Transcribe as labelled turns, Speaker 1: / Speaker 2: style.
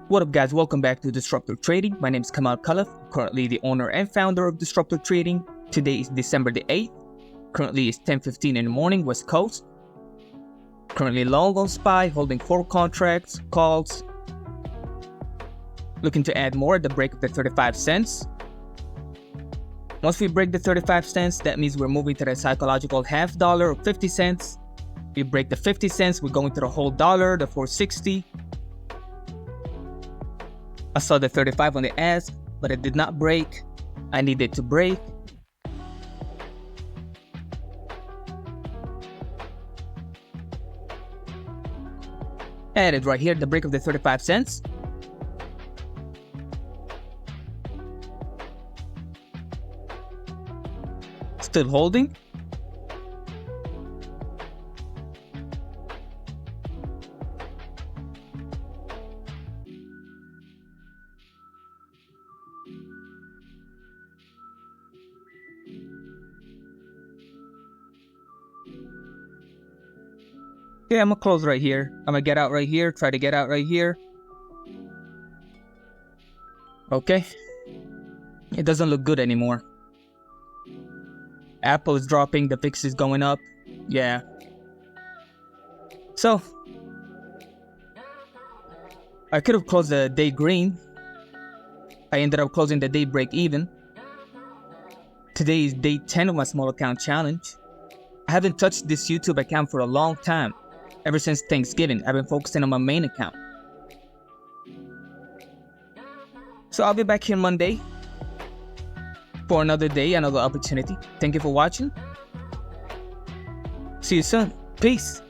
Speaker 1: What up guys, welcome back to Disruptor Trading. My name is Kamal Khalaf, currently the owner and founder of Disruptor Trading. Today is December the 8th. Currently it's 10:15 in the morning, West Coast. Currently long on SPY, holding 4 contracts, calls. Looking to add more at the break of the 35 cents. Once we break the 35 cents, that means we're moving to the psychological half dollar of 50 cents. We break the 50 cents, we're going to the whole dollar, the 460. I saw the 35 on the ask, but it did not break. I needed to break. Added right here, the break of the 35 cents. Still holding. Okay, I'm gonna close right here. I'm gonna get out right here, try to get out right here. Okay. It doesn't look good anymore. Apple is dropping, the VIX is going up. Yeah. So, I could have closed the day green. I ended up closing the day break even. Today is day 10 of my small account challenge. I haven't touched this YouTube account for a long time. Ever since Thanksgiving, I've been focusing on my main account. So I'll be back here Monday for another day, another opportunity. Thank you for watching. See you soon. Peace.